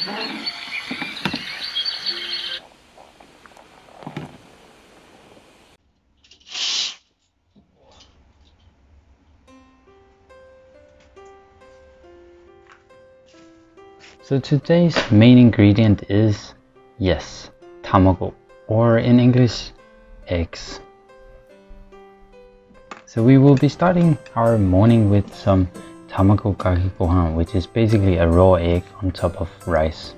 So today's main ingredient is, yes, tamago, or in English, eggs. So we will be starting our morning with some Tamagogakegohan, which is basically a raw egg on top of rice.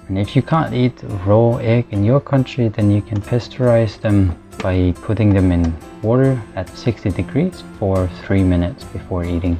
And if you can't eat raw egg in your country, then you can pasteurize them by putting them in water at 60 degrees for 3 minutes before eating.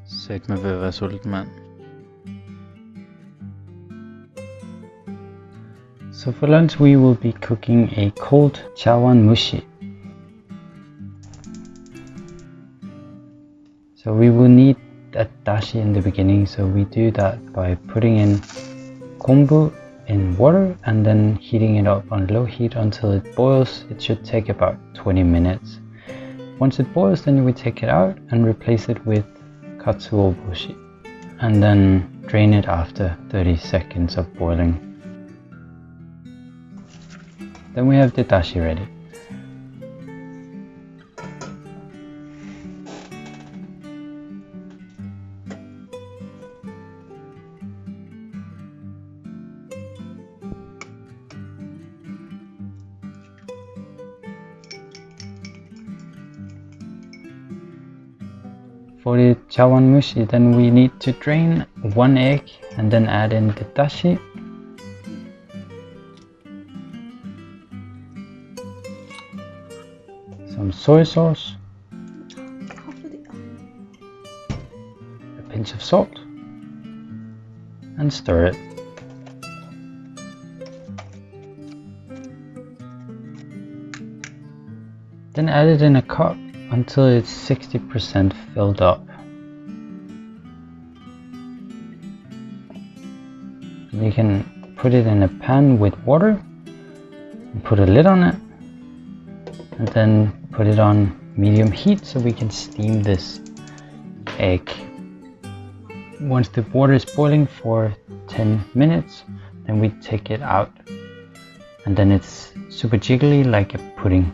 Sæt mig ved at være sulten, mand. So for lunch we will be cooking a cold Charwanmushi. So we will need a Dashi in the beginning, so we do that by putting in kombu in water and then heating it up on low heat until it boils. It should take about 20 minutes. Once it boils, then we take it out and replace it with katsuobushi and then drain it after 30 seconds of boiling. Then we have the dashi ready. For the chawanmushi, then we need to drain 1 egg and then add in the dashi. Some soy sauce, a pinch of salt, and stir it. Then add it in a cup until it's 60% filled up. You can put it in a pan with water and put a lid on it, and then put it on medium heat so we can steam this egg. Once the water is boiling for 10 minutes, then we take it out, and then it's super jiggly like a pudding.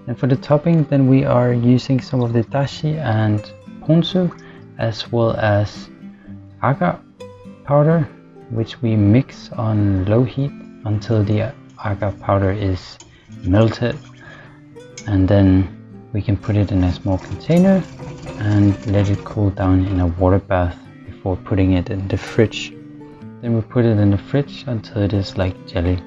And for the topping, then we are using some of the dashi and ponzu, as well as agar powder, which we mix on low heat until the agar powder is melted, and then we can put it in a small container and let it cool down in a water bath before putting it in the fridge. Then we put it in the fridge until it is like jelly.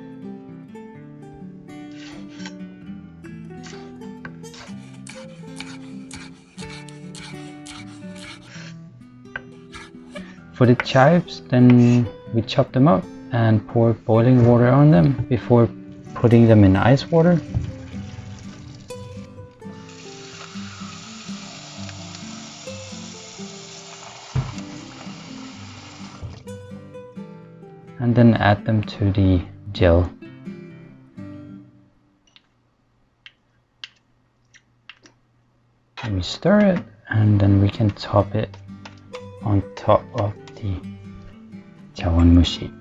For the chives, then we chop them up and pour boiling water on them before putting them in ice water. And then add them to the gel. We stir it, and then we can top it on top of the Chawanmushi.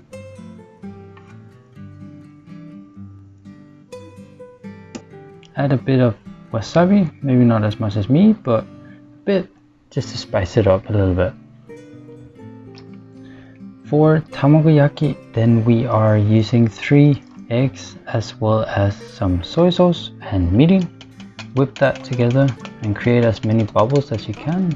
Add a bit of wasabi, maybe not as much as me, but a bit, just to spice it up a little bit. For Tamagoyaki, then we are using 3 eggs as well as some soy sauce and mirin. Whip that together and create as many bubbles as you can.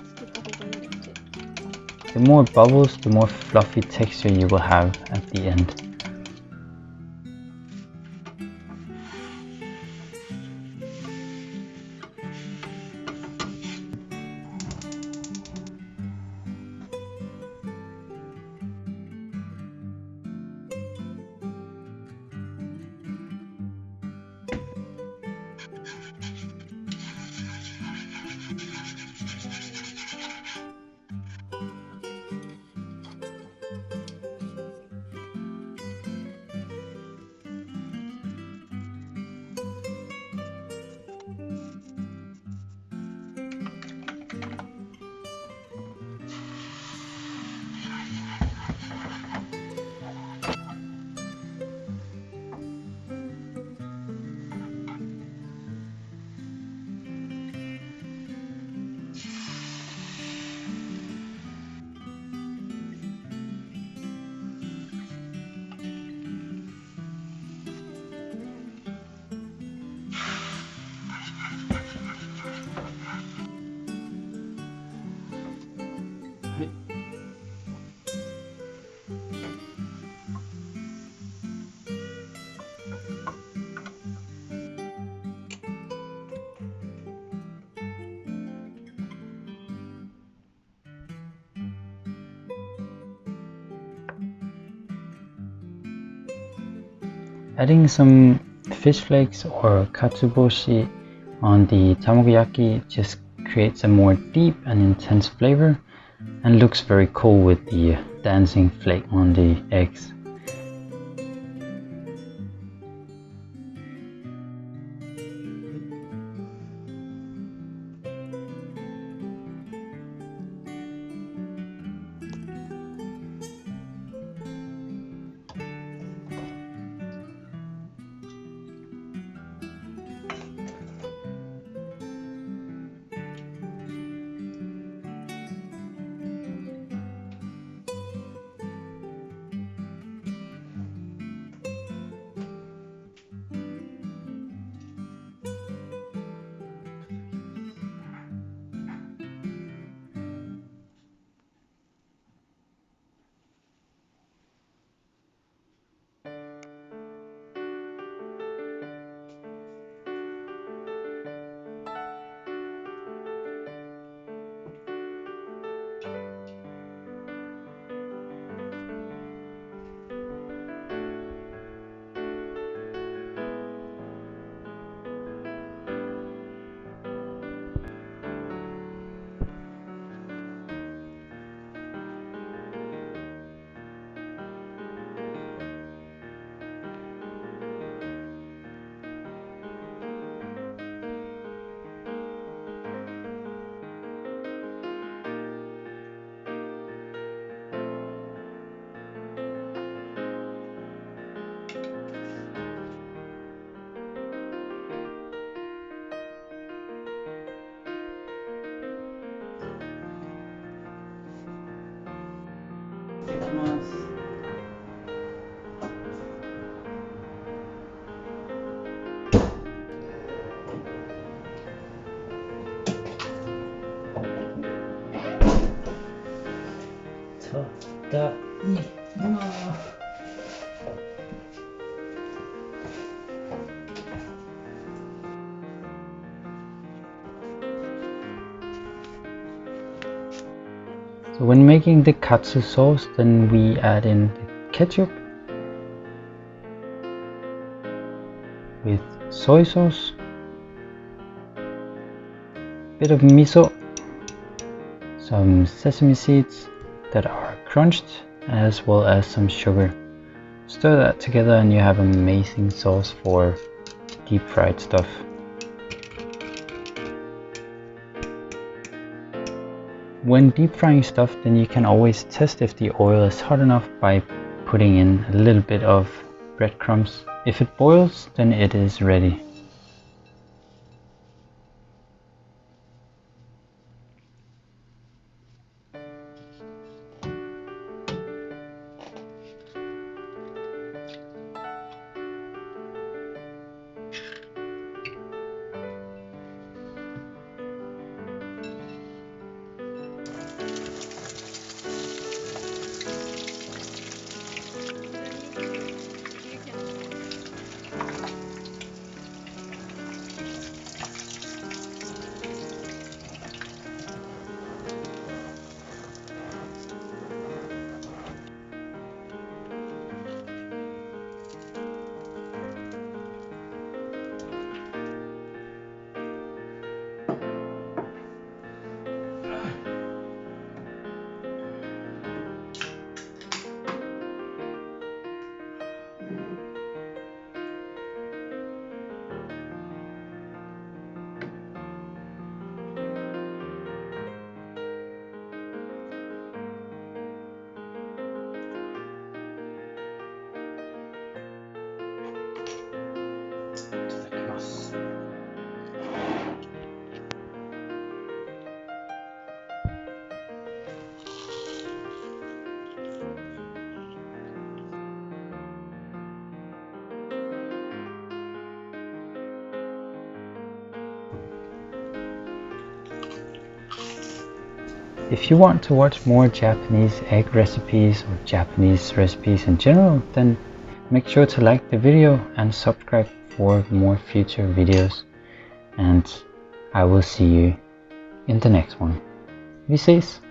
The more bubbles, the more fluffy texture you will have at the end. Adding some fish flakes or katsuboshi on the tamagoyaki just creates a more deep and intense flavor and looks very cool with the dancing flake on the eggs. So when making the katsu sauce, then we add in the ketchup with soy sauce, bit of miso, some sesame seeds that are crunched, as well as some sugar. Stir that together and you have amazing sauce for deep fried stuff. When deep frying stuff, then you can always test if the oil is hot enough by putting in a little bit of breadcrumbs. If it boils, then it is ready. If you want to watch more Japanese egg recipes or Japanese recipes in general, then make sure to like the video and subscribe for more future videos. And I will see you in the next one. Vi ses!